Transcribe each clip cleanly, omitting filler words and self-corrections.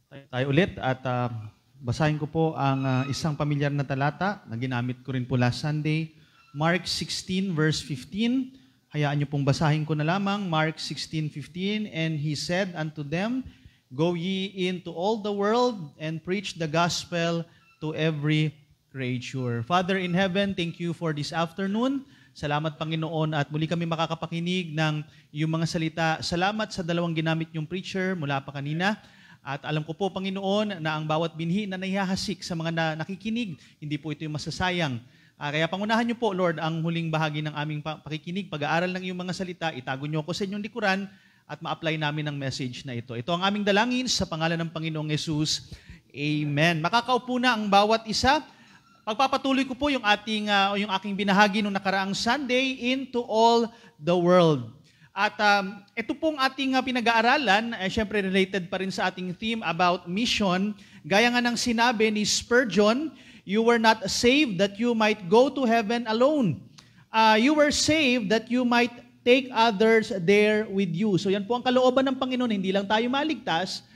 Tayo ulit at basahin ko po ang isang pamilyar na talata na ginamit ko rin po last Sunday. Mark 16 verse 15. Hayaan niyo pong basahin ko na lamang. Mark 16:15. And he said unto them, Go ye into all the world and preach the gospel to every creature. Father in heaven, thank you for this afternoon. Salamat Panginoon at muli kami makakapakinig ng iyong mga salita. Salamat sa dalawang ginamit niyong preacher mula pa kanina. At alam ko po, Panginoon, na ang bawat binhi na naihahasik sa mga nakikinig, hindi po ito yung masasayang. Kaya pangunahan niyo po, Lord, ang huling bahagi ng aming pakikinig, pag-aaral ng iyong mga salita, itago niyo ako sa inyong likuran at ma-apply namin ang message na ito. Ito ang aming dalangin sa pangalan ng Panginoong Yesus. Amen. Makakaupo na ang bawat isa. Pagpapatuloy ko po yung aking binahagi nung nakaraang Sunday, into all the world. At ito pong ating pinag-aaralan, syempre related pa rin sa ating theme about mission. Gaya nga ng sinabi ni Spurgeon, you were not saved that you might go to heaven alone. You were saved that you might take others there with you. So yan po ang kalooban ng Panginoon, hindi lang tayo maligtas,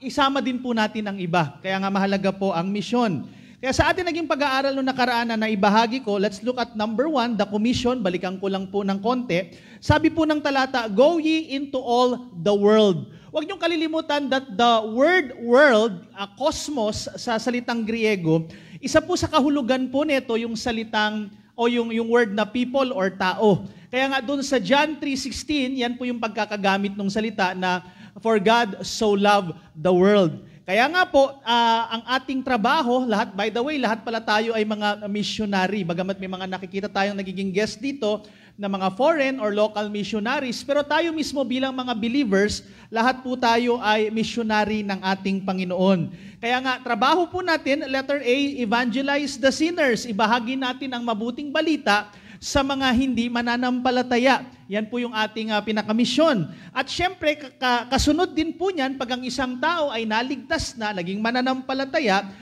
isama din po natin ang iba. Kaya nga mahalaga po ang mission. Kaya sa atin naging pag-aaral noong nakaraan na naibahagi ko, let's look at number 1, the commission. Balikan ko lang po ng konti. Sabi po ng talata, Go ye into all the world. Huwag niyong kalilimutan that the word world, cosmos sa salitang Griego, isa po sa kahulugan po nito yung salitang o yung word na people or tao. Kaya nga doon sa John 3:16, yan po yung pagkakagamit ng salita na for God so loved the world. Kaya nga po, ang ating trabaho, by the way, lahat pala tayo ay mga missionary. Bagamat may mga nakikita tayong nagiging guest dito na mga foreign or local missionaries. Pero tayo mismo bilang mga believers, lahat po tayo ay missionary ng ating Panginoon. Kaya nga, trabaho po natin, letter A, evangelize the sinners. Ibahagi natin ang mabuting balita sa mga hindi mananampalataya. Yan po yung ating pinakamisyon. At syempre, kasunod din po niyan, pag ang isang tao ay naligtas na, naging mananampalataya,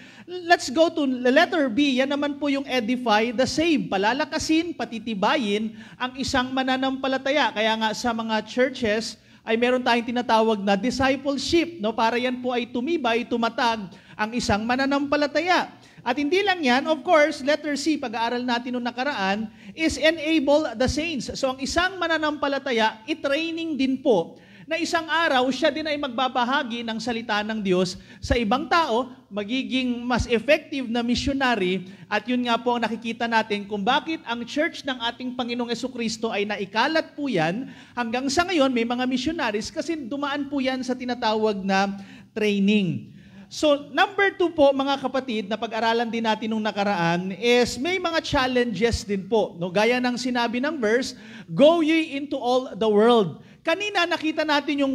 let's go to letter B. Yan naman po yung edify the saved. Palalakasin, patitibayin ang isang mananampalataya. Kaya nga sa mga churches, ay meron tayong tinatawag na discipleship. No? Para yan po ay tumibay, tumatag ang isang mananampalataya. At hindi lang yan, of course, letter C, pag-aaral natin noong nakaraan, is enable the saints. So ang isang mananampalataya, i-training din po na isang araw, siya din ay magbabahagi ng salita ng Diyos sa ibang tao, magiging mas effective na missionary, at yun nga po ang nakikita natin kung bakit ang church ng ating Panginoong Jesucristo ay naikalat po yan. Hanggang sa ngayon, may mga missionaries kasi dumaan po yan sa tinatawag na training. So, number 2 po, mga kapatid, na pag-aralan din natin nung nakaraan is may mga challenges din po. No? Gaya ng sinabi ng verse, Go ye into all the world. Kanina nakita natin yung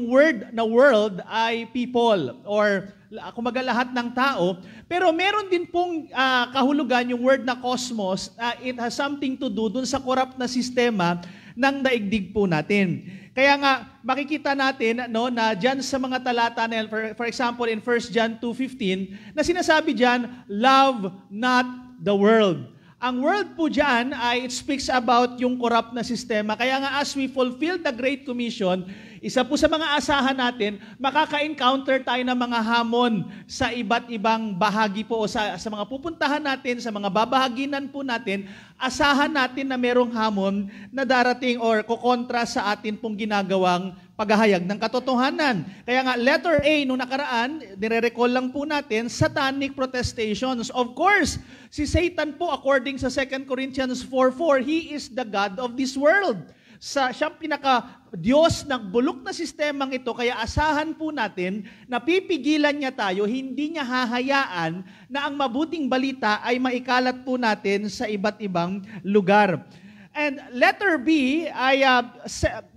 word na world ay people or kumaga lahat ng tao. Pero meron din pong kahulugan yung word na cosmos. It has something to do dun sa corrupt na sistema ng daigdig po natin. Kaya nga, makikita natin na dyan sa mga talata na yan, for example, in 1 John 2:15, na sinasabi dyan, love not the world. Ang world po dyan ay it speaks about yung corrupt na sistema. Kaya nga as we fulfill the Great Commission, isa po sa mga asahan natin, makaka-encounter tayo ng mga hamon sa iba't ibang bahagi po o sa mga pupuntahan natin, sa mga babahaginan po natin, asahan natin na merong hamon na darating or kukontra sa atin pong ginagawang paghahayag ng katotohanan. Kaya nga, letter A, nung nakaraan, nire-recall lang po natin, satanic protestations. Of course, si Satan po, according sa 2 Corinthians 4:4, he is the God of this world. Siyang pinaka-Diyos ng bulok na sistemang ito, kaya asahan po natin na pipigilan niya tayo, hindi niya hahayaan na ang mabuting balita ay maikalat po natin sa iba't ibang lugar. And letter B ay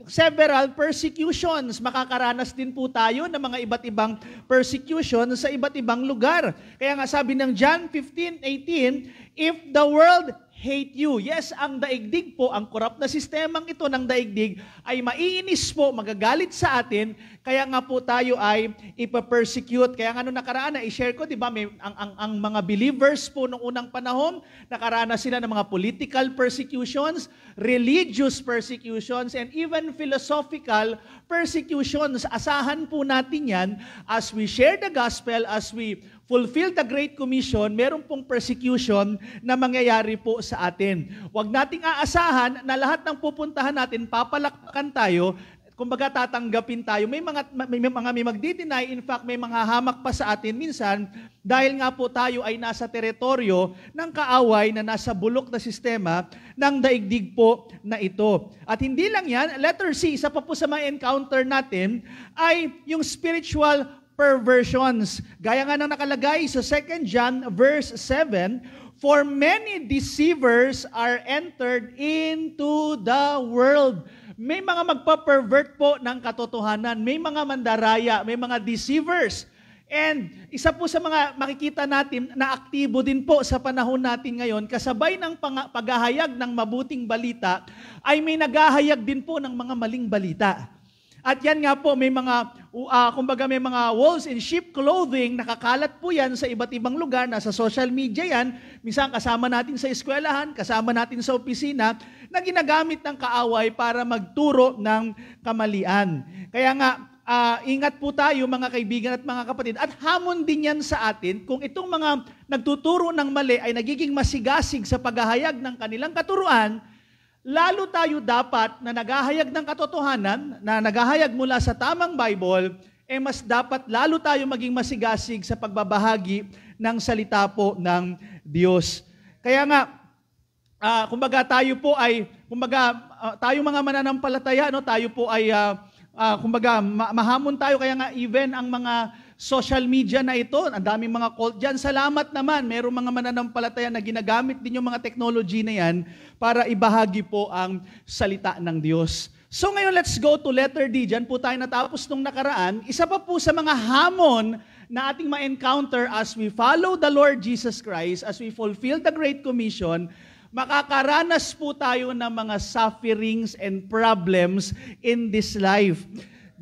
several persecutions. Makakaranas din po tayo ng mga iba't ibang persecution sa iba't ibang lugar. Kaya nga sabi ng John 15:18, if the world hate you. Yes, ang daigdig po, ang korap na sistemang ito ng daigdig ay maiinis po, magagalit sa atin, kaya nga po tayo ay ipapersecute. Kaya nga nung nakaraan na i-share ko, di ba, ang mga believers po noong unang panahon, nakaranas sila ng mga political persecutions, religious persecutions, and even philosophical persecutions. Asahan po natin yan as we share the gospel, as we fulfill the Great Commission, meron pong persecution na mangyayari po sa atin. Huwag nating aasahan na lahat ng pupuntahan natin, papalakpakan tayo, kumbaga tatanggapin tayo. May magdi-deny, in fact, may mga hamak pa sa atin minsan dahil nga po tayo ay nasa teritoryo ng kaaway na nasa bulok na sistema ng daigdig po na ito. At hindi lang yan, letter C, isa pa po sa mga encounter natin ay yung spiritual perversions. Gaya nga ng nakalagay sa 2 John verse 7, for many deceivers are entered into the world. May mga magpa-pervert po ng katotohanan. May mga mandaraya, may mga deceivers. And isa po sa mga makikita natin na aktibo din po sa panahon natin ngayon, kasabay ng paghahayag ng mabuting balita, ay may naghahayag din po ng mga maling balita. At yan nga po, may mga, kumbaga may mga wolves in sheep clothing, nakakalat po yan sa iba't ibang lugar, nasa social media yan, minsan kasama natin sa eskwelahan, kasama natin sa opisina, na ginagamit ng kaaway para magturo ng kamalian. Kaya nga, ingat po tayo mga kaibigan at mga kapatid, at hamon din yan sa atin kung itong mga nagtuturo ng mali ay nagiging masigasig sa paghahayag ng kanilang katuruan, lalo tayo dapat na naghahayag ng katotohanan, na naghahayag mula sa tamang Bible, mas dapat lalo tayo maging masigasig sa pagbabahagi ng salita po ng Diyos. Kaya nga, kumbaga tayo po ay, tayo mga mananampalataya, no, tayo po ay, mahamon tayo, kaya nga even ang mga social media na ito, ang daming mga cult dyan. Salamat naman, mayroong mga mananampalataya na ginagamit din yung mga technology na yan para ibahagi po ang salita ng Diyos. So ngayon, let's go to letter D. Dyan po tayo natapos nung nakaraan. Isa pa po sa mga hamon na ating ma-encounter as we follow the Lord Jesus Christ, as we fulfill the Great Commission, makakaranas po tayo ng mga sufferings and problems in this life.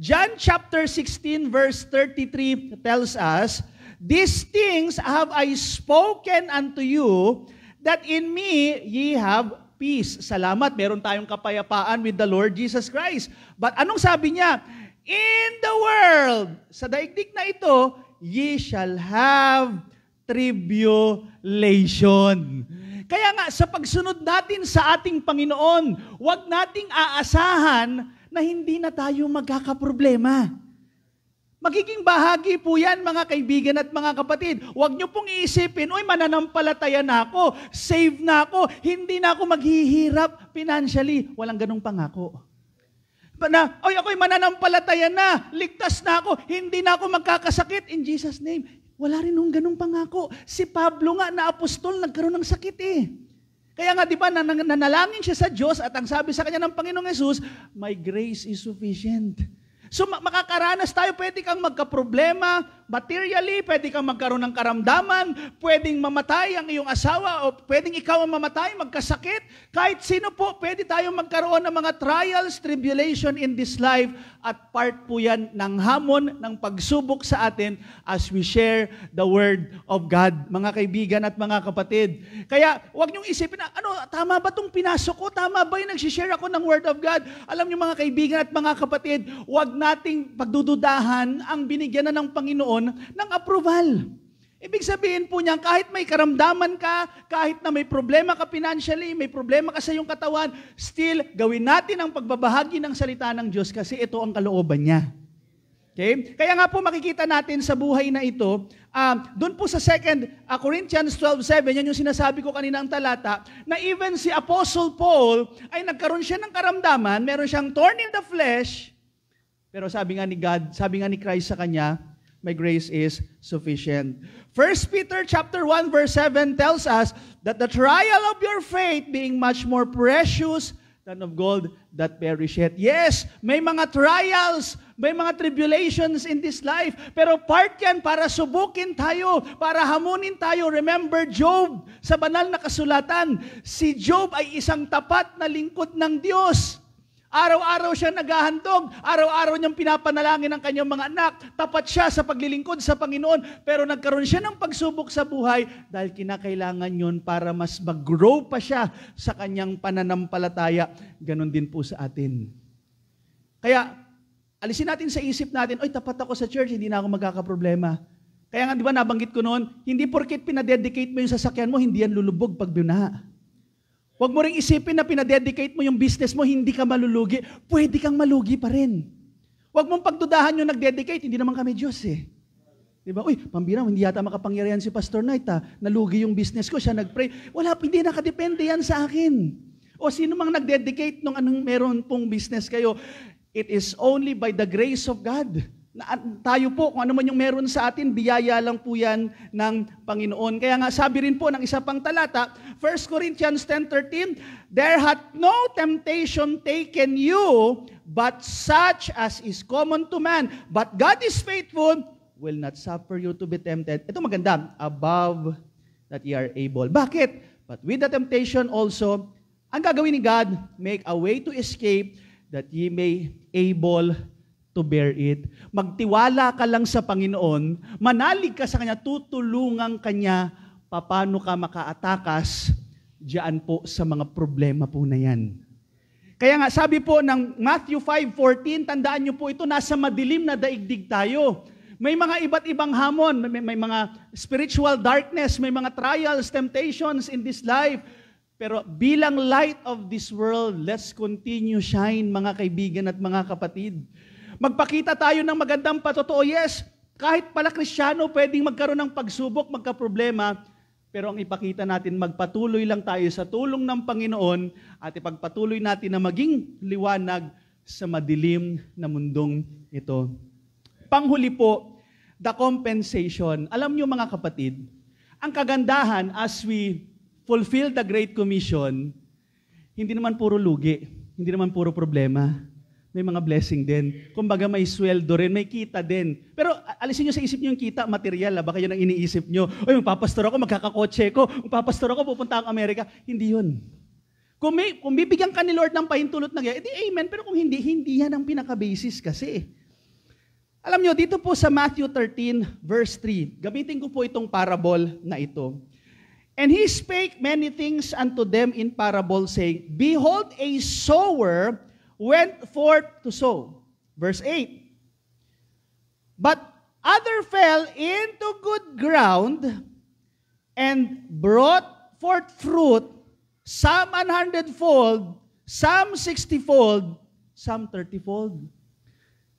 John chapter 16 verse 33 tells us, these things have I spoken unto you, that in me ye have peace. Salamat, meron tayong kapayapaan with the Lord Jesus Christ. But anong sabi niya? In the world, sa daigdig na ito, ye shall have tribulation. Kaya nga, sa pagsunod natin sa ating Panginoon, huwag nating aasahan na hindi na tayo magkakaproblema. Magiging bahagi po yan, mga kaibigan at mga kapatid. Huwag niyo pong iisipin, mananampalataya na ako, save na ako, hindi na ako maghihirap financially. Walang ganong pangako. Ako'y mananampalataya na, ligtas na ako, hindi na ako magkakasakit in Jesus' name. Wala rin nung ganong pangako. Si Pablo nga na apostol, nagkaroon ng sakit Kaya nga, di ba, nanalangin siya sa Diyos at ang sabi sa kanya ng Panginoong Yesus, my grace is sufficient. So, makakaranas tayo, pwede kang magkaproblema, materially, pwede kang magkaroon ng karamdaman, pwedeng mamatay ang iyong asawa, o pwedeng ikaw ang mamatay, magkasakit. Kahit sino po, pwede tayo magkaroon ng mga trials, tribulation in this life, at part po yan ng hamon, ng pagsubok sa atin as we share the Word of God, mga kaibigan at mga kapatid. Kaya, huwag niyong isipin na, tama ba itong pinasok ko? Tama ba yung nagsishare ako ng Word of God? Alam niyo mga kaibigan at mga kapatid, huwag nating pagdududahan ang binigyan na ng Panginoon ng approval. Ibig sabihin po niya, kahit may karamdaman ka, kahit na may problema ka financially, may problema ka sa iyong katawan, still, gawin natin ang pagbabahagi ng salita ng Diyos kasi ito ang kalooban niya. Okay? Kaya nga po makikita natin sa buhay na ito, doon po sa 2 Corinthians 12:7, yan yung sinasabi ko kaninang talata, na even si Apostle Paul ay nagkaroon siya ng karamdaman, meron siyang thorn in the flesh, pero sabi nga ni God, sabi nga ni Christ sa kanya, my grace is sufficient. 1 Peter chapter 1 verse 7 tells us that the trial of your faith being much more precious than of gold that perisheth. Yes, may mga trials, May mga tribulations in this life. Pero part yan para subukin tayo, para hamunin tayo. Remember Job, sa banal na kasulatan, si Job ay isang tapat na lingkod ng Diyos. Araw-araw siya naghahandog, araw-araw niyang pinapanalangin ang kanyang mga anak, tapat siya sa paglilingkod sa Panginoon, pero nagkaroon siya ng pagsubok sa buhay dahil kinakailangan yun para mas mag-grow pa siya sa kanyang pananampalataya. Ganon din po sa atin. Kaya, alisin natin sa isip natin, oy, tapat ako sa church, hindi na ako magkakaproblema. Kaya nga, di ba, nabanggit ko noon, hindi porket pinadedicate mo yung sasakyan mo, hindi yan lulubog pag binaha. Huwag mo ring isipin na pinadedicate mo yung business mo, hindi ka malulugi. Pwede kang malugi pa rin. Huwag mong pagdudahan yung nag-dedicate, hindi naman kami Diyos eh. Diba? Uy, pambira, hindi yata makapangyarihan si Pastor Knight ha. Nalugi yung business ko, siya nag-pray. Wala, hindi nakadepende yan sa akin. O sino mang nag-dedicate nung anong meron pong business kayo, it is only by the grace of God. Tayo po, kung ano man yung meron sa atin, biyaya lang po yan ng Panginoon. Kaya nga sabi rin po ng isa pang talata, 1 Corinthians 10:13, there hath no temptation taken you, but such as is common to man. But God is faithful, will not suffer you to be tempted. Ito maganda, above that ye are able. Bakit? But with the temptation also, ang gagawin ni God, make a way to escape, that ye may able to bear it. Magtiwala ka lang sa Panginoon, manalig ka sa Kanya, tutulungan Kanya, paano ka makaatakas diyan po sa mga problema po na yan. Kaya nga, sabi po ng Matthew 5:14, tandaan niyo po ito, nasa madilim na daigdig tayo. May mga iba't ibang hamon, may mga spiritual darkness, may mga trials, temptations in this life. Pero bilang light of this world, let's continue shine, mga kaibigan at mga kapatid. Magpakita tayo ng magandang patotoo. Yes, kahit pala Kristiyano, pwedeng magkaroon ng pagsubok, magkaproblema, pero ang ipakita natin, magpatuloy lang tayo sa tulong ng Panginoon at ipagpatuloy natin na maging liwanag sa madilim na mundong ito. Panghuli po, the compensation. Alam niyo mga kapatid, ang kagandahan as we fulfill the Great Commission, hindi naman puro lugi, hindi naman puro problema. May mga blessing din. Kumbaga may sweldo rin, may kita din. Pero alisin nyo sa isip nyo yung kita, material. Baka yun ang iniisip nyo. Oy, magpapastor ako, magkakakotse ko. Magpapastor ako, pupunta akong Amerika. Hindi yun. Kung bibigyan ka ni Lord ng pahintulot na edi amen. Pero kung hindi, hindi yan ang pinaka-basis kasi. Alam nyo, dito po sa Matthew 13, verse 3, gamitin ko po itong parable na ito. And he spake many things unto them in parable, saying, behold, a sower went forth to sow. Verse 8. But other fell into good ground and brought forth fruit, some 100-fold, some 60-fold, some 30-fold.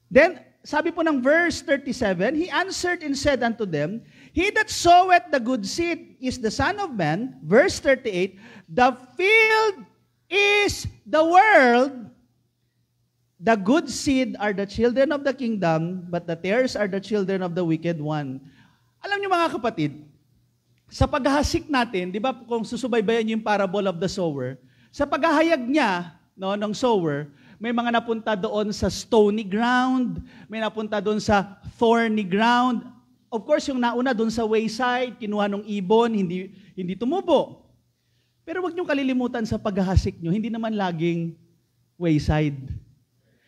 Then, sabi po ng verse 37, he answered and said unto them, he that soweth the good seed is the Son of Man. Verse 38, the field is the world. The good seed are the children of the kingdom, but the tares are the children of the wicked one. Alam niyo mga kapatid, sa paghahasik natin, di ba kung susubaybayan niyo yung parable of the sower, sa paghahayag niya no, ng sower, may mga napunta doon sa stony ground, may napunta doon sa thorny ground. Of course, yung nauna doon sa wayside, kinuha ng ibon, hindi tumubo. Pero wag niyong kalilimutan sa paghahasik niyo, hindi naman laging wayside.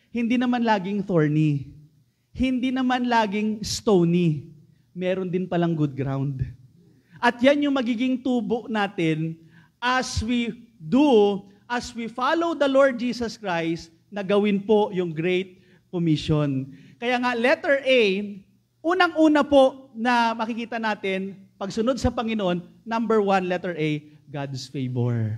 Hindi naman laging thorny. Hindi naman laging stony. Meron din palang good ground. At yan yung magiging tubo natin as we follow the Lord Jesus Christ na gawin po yung Great Commission. Kaya nga, letter A, unang-una po na makikita natin, pagsunod sa Panginoon, number 1, letter A, God's favor.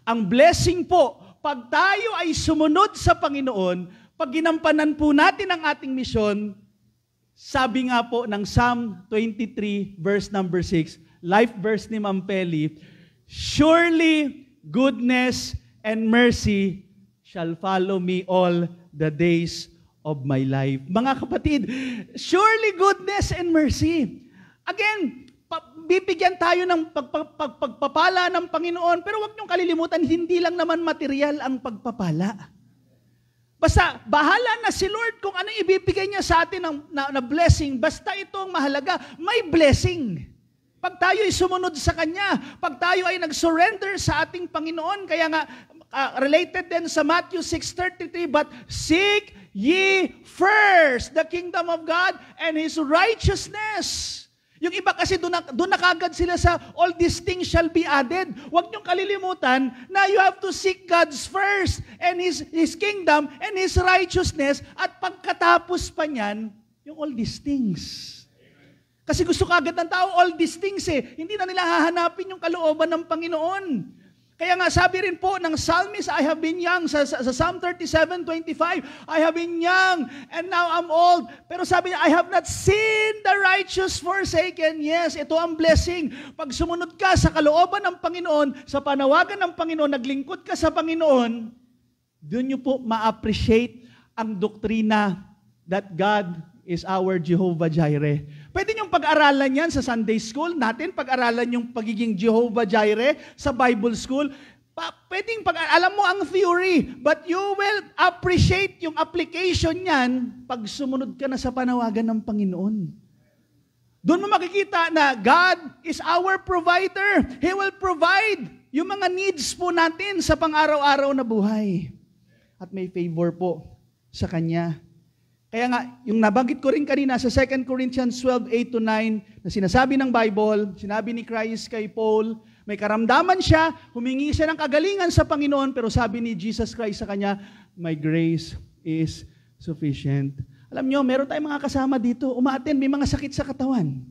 Ang blessing po, pag tayo ay sumunod sa Panginoon, pag ginampanan po natin ang ating misyon, sabi nga po ng Psalm 23, verse number 6, life verse ni Ma'am Peli, surely goodness and mercy shall follow me all the days of my life. Mga kapatid, surely goodness and mercy. Again, bibigyan tayo ng pagpapala ng Panginoon, pero huwag niyong kalilimutan, hindi lang naman material ang pagpapala. Basta, bahala na si Lord kung ano ibibigay niya sa atin na blessing. Basta itong mahalaga, may blessing. Pag tayo ay sumunod sa Kanya, pag tayo ay nag-surrender sa ating Panginoon, kaya nga, related din sa Matthew 6:33, but seek ye first the kingdom of God and His righteousness. Yung iba kasi doon na kagad sila sa all these things shall be added. Huwag niyong kalilimutan na you have to seek God's first and His kingdom and His righteousness, at pagkatapos pa niyan, yung all these things. Kasi gusto kagad ng tao all these things Hindi na nila hahanapin yung kalooban ng Panginoon. Kaya nga sabi rin po ng psalmist, I have been young, sa Psalm 37:25, I have been young and now I'm old. Pero sabi niya, I have not seen the righteous forsaken. Yes, ito ang blessing. Pag sumunod ka sa kalooban ng Panginoon, sa panawagan ng Panginoon, naglingkod ka sa Panginoon, doon niyo po ma-appreciate ang doktrina that God is our Jehovah Jireh. Pwede niyong pag-aralan yan sa Sunday school natin, pag-aralan yung pagiging Jehovah Jireh sa Bible school. Pwedeng alam mo ang theory, but you will appreciate yung application niyan pag sumunod ka na sa panawagan ng Panginoon. Doon mo makikita na God is our provider. He will provide yung mga needs po natin sa pang-araw-araw na buhay. At may favor po sa Kanya. Kaya nga, yung nabanggit ko rin kanina sa 2 Corinthians 12:8-9, na sinasabi ng Bible, sinabi ni Christ kay Paul, may karamdaman siya, humingi siya ng kagalingan sa Panginoon, pero sabi ni Jesus Christ sa kanya, my grace is sufficient. Alam nyo, meron tayong mga kasama dito, umaattend, may mga sakit sa katawan.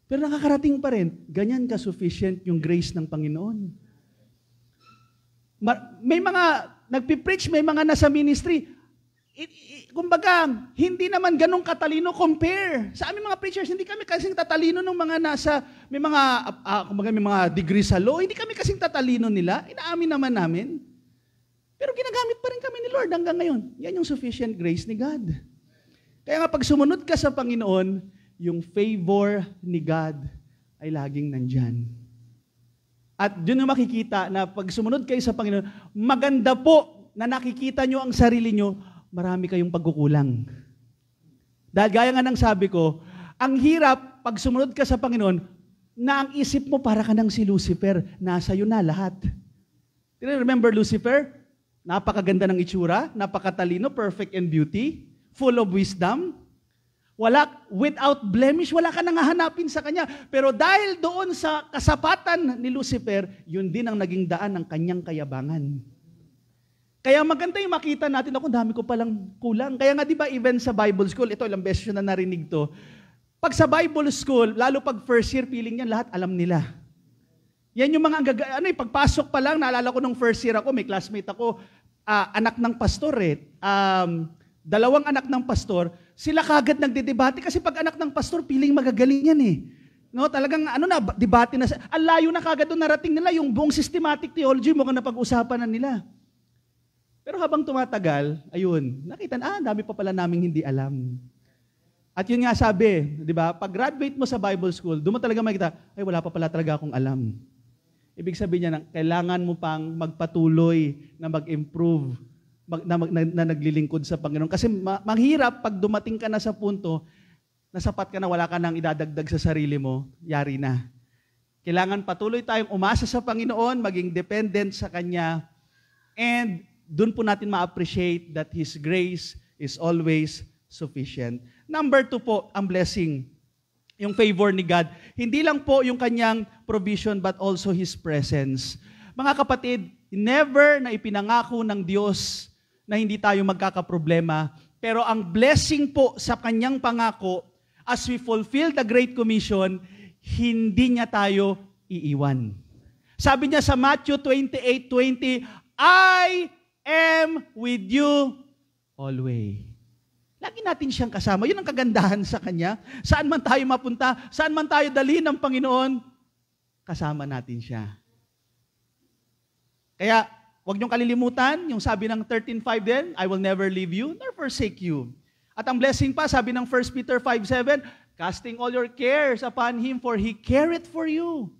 Pero nakakarating pa rin, ganyan ka-sufficient yung grace ng Panginoon. May mga nagpipreach, may mga nasa ministry, kumbaga, hindi naman ganun katalino compare. Sa aming mga preachers, hindi kami kasing tatalino ng mga nasa, may mga degree sa law, hindi kami kasing tatalino nila, inaamin naman namin. Pero ginagamit pa rin kami ni Lord hanggang ngayon. Yan yung sufficient grace ni God. Kaya nga pag sumunod ka sa Panginoon, yung favor ni God ay laging nandyan. At dun yung makikita na pag sumunod kayo sa Panginoon, maganda po na nakikita nyo ang sarili nyo, marami kayong pagkukulang. Dahil gaya nga ng sabi ko, ang hirap pag sumunod ka sa Panginoon, na ang isip mo para ka ng si Lucifer, nasa iyo na lahat. Remember Lucifer? Napakaganda ng itsura, napakatalino, perfect in beauty, full of wisdom. Without blemish, wala ka nang hahanapin sa kanya. Pero dahil doon sa kasapatan ni Lucifer, yun din ang naging daan ng kanyang kayabangan. Kaya maganda yung makita natin, ako dami ko palang kulang. Kaya nga di ba even sa Bible school, ito ilang beses na narinig to, pag sa Bible school, lalo pag first year, feeling yan, lahat alam nila. Yan yung mga, pagpasok pa lang, naalala ko nung first year ako, may classmate ako, anak ng pastor dalawang anak ng pastor, sila kagad nagdedebate kasi pag anak ng pastor, feeling magagaling yan No, talagang debate na, ang layo na kagad doon narating nila, yung buong systematic theology mo na pag-usapan na nila. Pero habang tumatagal, ayun, nakita dami pa pala naming hindi alam. At yun nga sabi, di ba, pag graduate mo sa Bible school, doon mo talaga makita, ay wala pa pala talaga akong alam. Ibig sabihin niya, kailangan mo pang magpatuloy na mag-improve, na naglilingkod sa Panginoon. Kasi mahirap pag dumating ka na sa punto, na sapat ka na, wala ka nang idadagdag sa sarili mo, yari na. Kailangan patuloy tayong umasa sa Panginoon, maging dependent sa Kanya, and doon po natin ma-appreciate that His grace is always sufficient. Number 2 po, ang blessing. Yung favor ni God. Hindi lang po yung kanyang provision but also His presence. Mga kapatid, never na ipinangako ng Diyos na hindi tayo magkakaproblema. Pero ang blessing po sa kanyang pangako, as we fulfill the Great Commission, hindi niya tayo iiwan. Sabi niya sa Matthew 28:20, I am with you always. Lagi natin siyang kasama. Yun ang kagandahan sa Kanya. Saan man tayo mapunta, saan man tayo dalhin ng Panginoon, kasama natin siya. Kaya, huwag niyong kalilimutan, yung sabi ng 13:5 din, I will never leave you, nor forsake you. At ang blessing pa, sabi ng 1 Peter 5:7, casting all your cares upon Him, for He careth for you.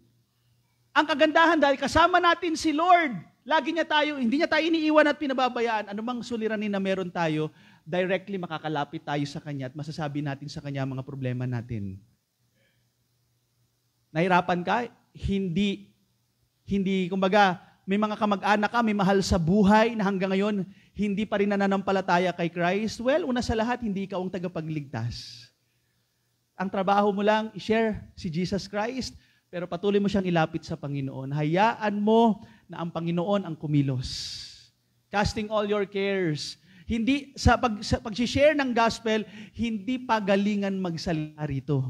Ang kagandahan dahil kasama natin si Lord, Hindi niya tayo iniiwan at pinababayaan. Anumang suliranin na meron tayo, directly makakalapit tayo sa Kanya at masasabi natin sa Kanya mga problema natin. Nahirapan ka? Hindi, kumbaga, may mga kamag-anak ka, may mahal sa buhay na hanggang ngayon, hindi pa rin nananampalataya kay Christ. Well, una sa lahat, hindi ikaw ang tagapagligtas. Ang trabaho mo lang, i-share si Jesus Christ, pero patuloy mo siyang ilapit sa Panginoon. Hayaan mo na ang Panginoon ang kumilos. Casting all your cares. Hindi, sa pag-share ng gospel, hindi pagalingan magsalita rito.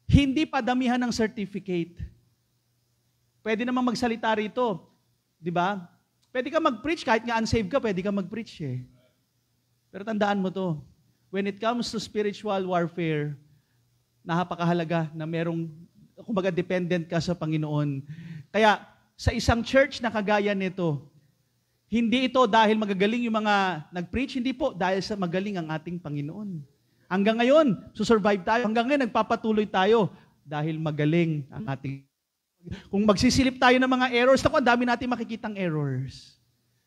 Hindi padamihan ng certificate. Pwede namang magsalita rito. Di ba? Pwede ka mag-preach, kahit nga unsaved ka, pwede ka mag-preach eh. Pero tandaan mo to, when it comes to spiritual warfare, napakahalaga na merong, kumbaga, dependent ka sa Panginoon. Kaya, sa isang church na kagaya nito, hindi ito dahil magagaling yung mga nag-preach, hindi po dahil sa magaling ang ating Panginoon. Hanggang ngayon, susurvive tayo. Hanggang ngayon, nagpapatuloy tayo dahil magaling ang ating. Kung magsisilip tayo ng mga errors, ang dami natin makikitang errors.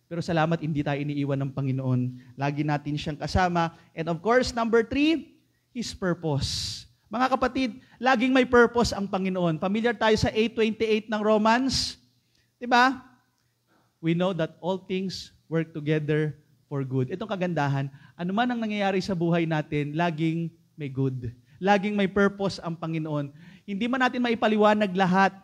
Pero salamat, hindi tayo iniiwan ng Panginoon. Lagi natin siyang kasama. And of course, number 3, His purpose. Mga kapatid, laging may purpose ang Panginoon. Familiar tayo sa 8:28 ng Romans? Diba? We know that all things work together for good. Itong kagandahan, ano man ang nangyayari sa buhay natin, laging may good. Laging may purpose ang Panginoon. Hindi man natin maipaliwanag lahat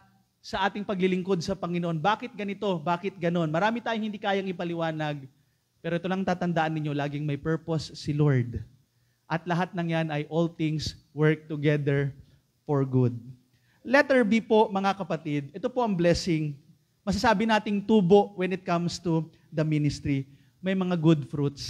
sa ating paglilingkod sa Panginoon. Bakit ganito? Bakit ganon? Marami tayong hindi kayang ipaliwanag. Pero ito lang tatandaan ninyo, laging may purpose si Lord. At lahat ng yan ay all things work together for good. Letter B po, mga kapatid, ito po ang blessing. Masasabi nating tubo when it comes to the ministry. May mga good fruits.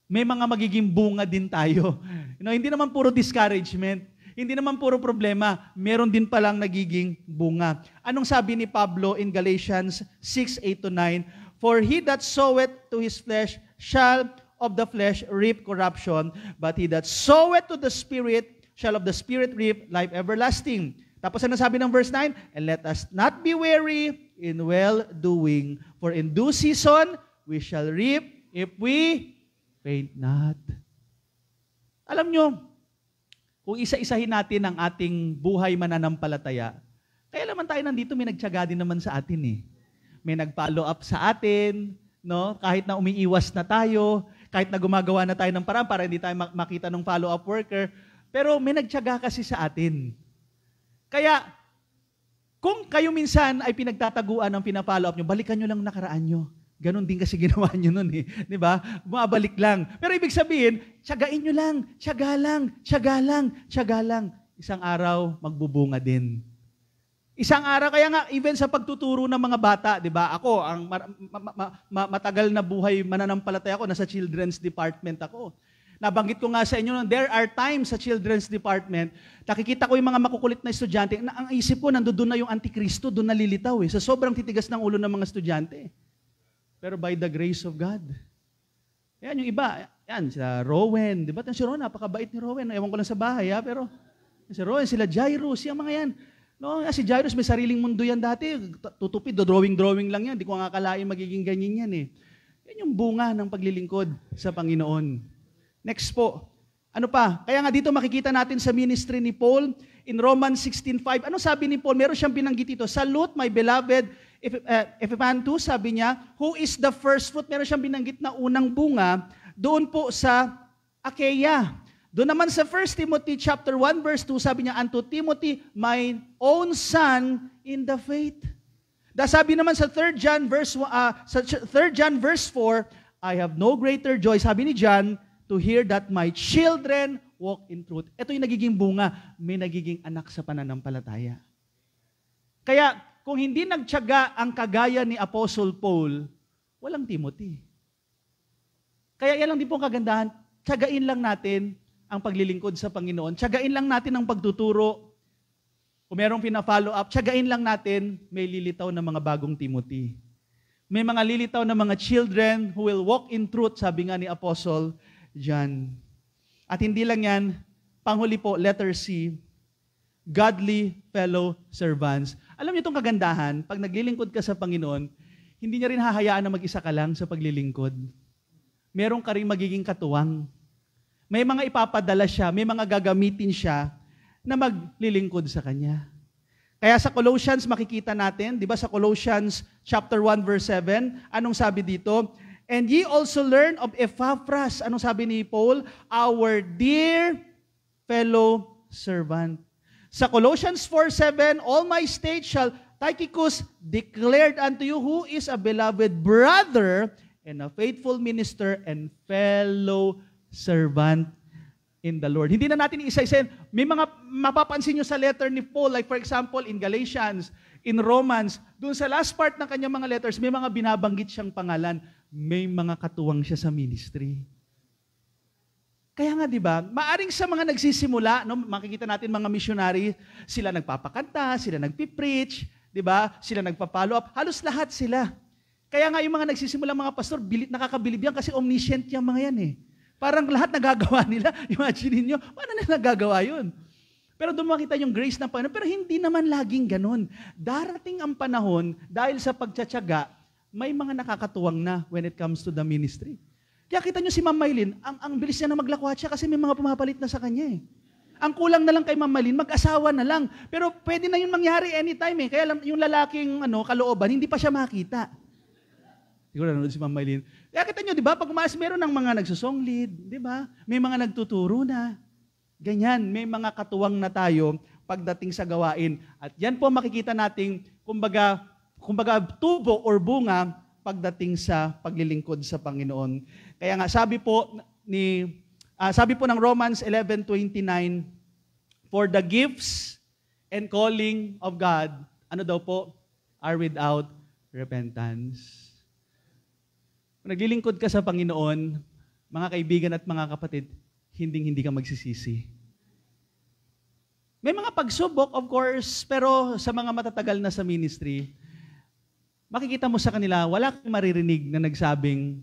May mga magiging bunga din tayo. Hindi naman puro discouragement. Hindi naman puro problema. Meron din palang nagiging bunga. Anong sabi ni Pablo in Galatians 6:8-9? For he that soweth to his flesh shall of the flesh reap corruption, but he that soweth to the Spirit shall of the Spirit reap life everlasting. Tapos ano sabi ng verse 9? And let us not be weary in well-doing, for in due season we shall reap if we faint not. Alam nyo, kung isa-isahin natin ang ating buhay mananampalataya, kaya naman tayo nandito, may nagtiyaga din naman sa atin eh. May nag-follow up sa atin, no? Kahit na umiiwas na tayo, kahit na gumagawa na tayo ng paraan para hindi tayo makita ng follow-up worker, pero may nagtiyaga kasi sa atin. Kaya, kung kayo minsan ay pinagtataguan ng pina-follow up nyo, balikan nyo lang nakaraan nyo. Ganon din kasi ginawa nyo nun eh. Di ba? Bumabalik lang. Pero ibig sabihin, tiyagain nyo lang, tiyaga lang, tiyaga lang, tiyaga lang. Isang araw, magbubunga din. Isang araw, kaya nga, even sa pagtuturo ng mga bata, di ba? Ako, ang matagal na buhay mananampalataya ako, nasa children's department ako. Nabanggit ko nga sa inyo, there are times sa children's department, nakikita ko yung mga makukulit na estudyante, ang isip ko, nandoon na yung Antikristo, doon nalilitaw eh, sa sobrang titigas ng ulo ng mga estudyante. Pero by the grace of God. Yan yung iba, yan, sila Rowan, di ba? Si Rowan, napakabait ni Rowan. Ewan ko lang sa bahay, ha? Pero si Rowan, sila Jairus, yung mga yan. No, si Jairus may sariling mundo yan dati. Tutupid, drawing lang yan. Di ko nga akalain magiging ganyan yan eh. Yan yung bunga ng paglilingkod sa Panginoon. Next po. Ano pa? Kaya nga dito makikita natin sa ministry ni Paul in Romans 16:5. Ano sabi ni Paul? Meron siyang binanggit ito. Salute my beloved Epaphroditus, sabi niya, who is the first fruit. Meron siyang binanggit na unang bunga doon po sa Achaia. Doon naman sa 1 Timothy chapter 1 verse 2, sabi niya, unto Timothy, my own son in the faith. Sabi naman sa 3 John verse 4, I have no greater joy, sabi ni John, to hear that my children walk in truth. Ito yung nagiging bunga, may nagiging anak sa pananampalataya. Kaya, kung hindi nagtiyaga ang kagaya ni Apostle Paul, walang Timothy. Kaya yan lang din pong kagandahan, tiyagain lang natin ang paglilingkod sa Panginoon. Tiyagain lang natin ang pagtuturo. Kung merong pina-follow up, tiyagain lang natin may lilitaw na mga bagong Timothy. May mga lilitaw na mga children who will walk in truth, sabi nga ni Apostle John. At hindi lang yan, panghuli po, letter C, godly fellow servants. Alam niyo itong kagandahan, pag naglilingkod ka sa Panginoon, hindi niya rin hahayaan na mag-isa ka lang sa paglilingkod. Meron ka rin magiging katuwang. May mga ipapadala siya, may mga gagamitin siya na maglilingkod sa Kanya. Kaya sa Colossians makikita natin, di ba sa Colossians chapter 1 verse 7, anong sabi dito? And ye also learn of Epaphras, anong sabi ni Paul? Our dear fellow servant. Sa Colossians 4:7, all my state shall Tychicus declared unto you who is a beloved brother and a faithful minister and fellow servant in the Lord. Hindi na natin isa-isa. May mga mapapansin nyo sa letter ni Paul, like for example, in Galatians, in Romans, dun sa last part ng kanyang mga letters, may mga binabanggit siyang pangalan. May mga katuwang siya sa ministry. Kaya nga, di ba, maaring sa mga nagsisimula, no, makikita natin mga missionary, sila nagpapakanta, sila nagpipreach, di ba, sila nagpa-follow up, halos lahat sila. Kaya nga yung mga nagsisimula, mga pastor, nakakabilib yan kasi omniscient yung mga yan eh. Parang lahat nagagawa nila. Imagine niyo, paano nila nagagawa yun? Pero doon makita yung grace ng Panginoon. Pero hindi naman laging ganun. Darating ang panahon, dahil sa pagtsatsaga, may mga nakakatuwang na when it comes to the ministry. Kaya kita nyo si Ma'am Maylin, ang bilis niya na maglakwat siya kasi may mga pumapalit na sa kanya eh. Ang kulang na lang kay Ma'am Maylin, mag-asawa na lang. Pero pwede na yun mangyari anytime eh. Kaya yung lalaking kalooban, hindi pa siya makita. Siguro nanonood si Ma'am Maylin. Kaya kita nyo, di ba, pag umaas, meron ng mga nagsusong lead, di ba? May mga nagtuturo na. Ganyan, may mga katuwang na tayo pagdating sa gawain. At yan po makikita nating, kumbaga tubo or bunga pagdating sa paglilingkod sa Panginoon. Kaya nga, sabi po ng Romans 11:29, for the gifts and calling of God, ano daw po? Are without repentance. Kung naglilingkod ka sa Panginoon, mga kaibigan at mga kapatid, hindi ka magsisisi. May mga pagsubok, of course, pero sa mga matatagal na sa ministry, makikita mo sa kanila, wala kang maririnig na nagsabing,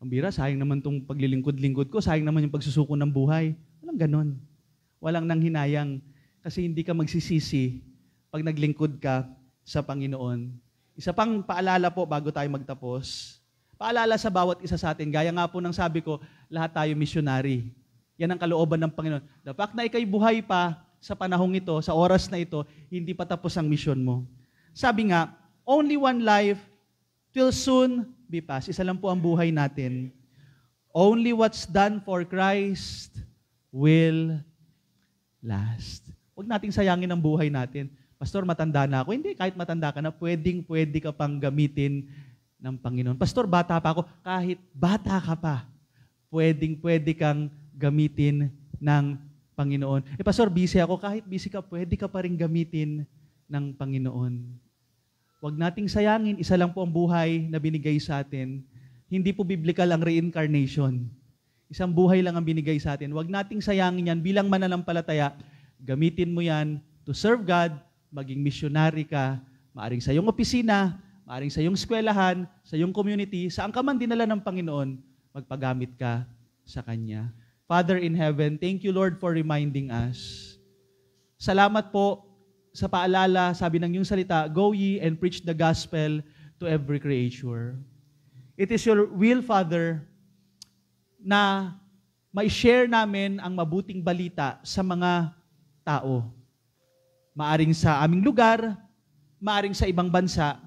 Pambira, sayang naman itong paglilingkod-lingkod ko, sayang naman yung pagsusuko ng buhay. Walang ganon. Walang nanghinayang kasi hindi ka magsisisi pag naglingkod ka sa Panginoon. Isa pang paalala po bago tayo magtapos. Paalala sa bawat isa sa atin. Gaya nga po ng sabi ko, lahat tayo missionary. Yan ang kalooban ng Panginoon. The fact na ikay buhay pa sa panahong ito, sa oras na ito, hindi pa tapos ang mission mo. Sabi nga, only one life will soon be past. Isa lang po ang buhay natin. Only what's done for Christ will last. Huwag nating sayangin ang buhay natin. Pastor, matanda na ako. Hindi, kahit matanda ka na, pwede ka pang gamitin ng Panginoon. Pastor, bata pa ako. Kahit bata ka pa, pwede kang gamitin ng Panginoon. Pastor, busy ako. Kahit busy ka, pwede ka pa rin gamitin ng Panginoon. Huwag nating sayangin, isa lang po ang buhay na binigay sa atin. Hindi po biblical ang reincarnation. Isang buhay lang ang binigay sa atin. Huwag nating sayangin yan bilang mananampalataya. Gamitin mo yan to serve God, maging missionary ka, maaring sa iyong opisina, maaring sa iyong eskwelahan, sa iyong community, saan ka man dinala ng Panginoon, magpagamit ka sa Kanya. Father in heaven, thank you Lord for reminding us. Salamat po sa paalala, sabi ng iyong salita, go ye and preach the gospel to every creature. It is your will, Father, na ma-share namin ang mabuting balita sa mga tao. Maaring sa aming lugar, maaring sa ibang bansa.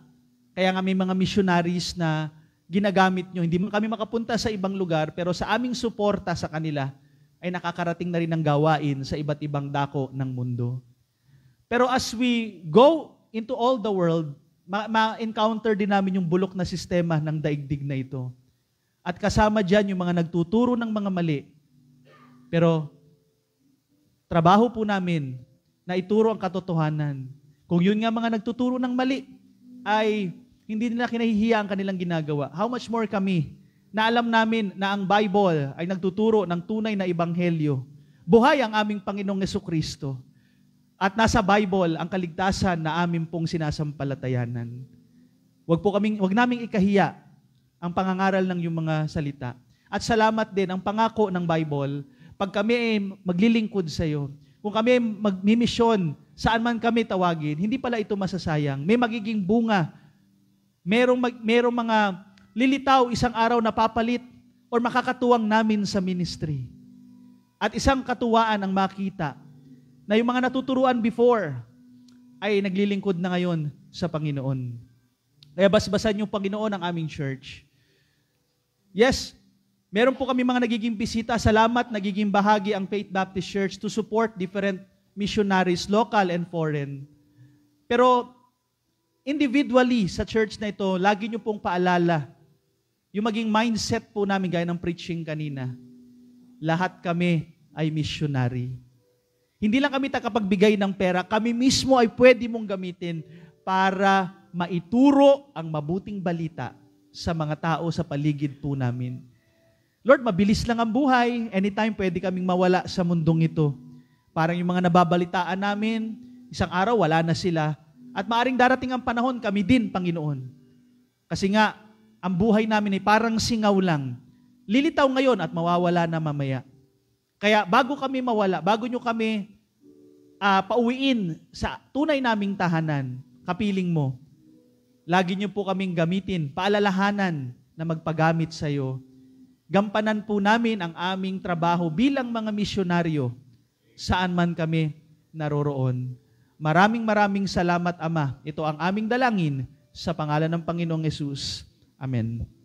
Kaya nga may mga missionaries na ginagamit nyo. Hindi man kami makapunta sa ibang lugar, pero sa aming suporta sa kanila, ay nakakarating na rin ang gawain sa iba't ibang dako ng mundo. Pero as we go into all the world, ma-encounter din namin yung bulok na sistema ng daigdig na ito. At kasama dyan yung mga nagtuturo ng mga mali. Pero trabaho po namin na ituro ang katotohanan. Kung yun nga mga nagtuturo ng mali, ay hindi nila kinahihiya ang kanilang ginagawa. How much more kami na alam namin na ang Bible ay nagtuturo ng tunay na ebanghelyo. Buhay ang aming Panginoong Jesucristo. At nasa Bible ang kaligtasan na amin pong sinasampalatayanan. Huwag naming ikahiya ang pangangaral ng iyong mga salita. At salamat din ang pangako ng Bible, pag kami ay maglilingkod sa iyo, kung kami ay magmimisyon, saan man kami tawagin, hindi pala ito masasayang. May magiging bunga merong mga lilitaw isang araw na papalit or makakatuwang namin sa ministry. At isang katuwaan ang makita na yung mga natuturuan before ay naglilingkod na ngayon sa Panginoon. Kaya basbasan yung Panginoon ang aming church. Yes, meron po kami mga nagiging bisita. Salamat, nagiging bahagi ang Faith Baptist Church to support different missionaries, local and foreign. Pero individually sa church na ito, lagi nyo pong paalala, yung maging mindset po namin gaya ng preaching kanina, lahat kami ay missionary. Hindi lang kami takapagbigay ng pera, kami mismo ay pwede mong gamitin para maituro ang mabuting balita sa mga tao sa paligid po namin. Lord, mabilis lang ang buhay. Anytime pwede kaming mawala sa mundong ito. Parang yung mga nababalitaan namin, isang araw wala na sila. At maaring darating ang panahon, kami din, Panginoon. Kasi nga, ang buhay namin ay parang singaw lang. Lilitaw ngayon at mawawala na mamaya. Kaya bago kami mawala, bago nyo kami pauwiin sa tunay naming tahanan, kapiling mo, lagi nyo po kaming gamitin, paalalahanan na magpagamit sa iyo. Gampanan po namin ang aming trabaho bilang mga misyonaryo saan man kami naroroon. Maraming salamat, Ama. Ito ang aming dalangin sa pangalan ng Panginoong Yesus. Amen.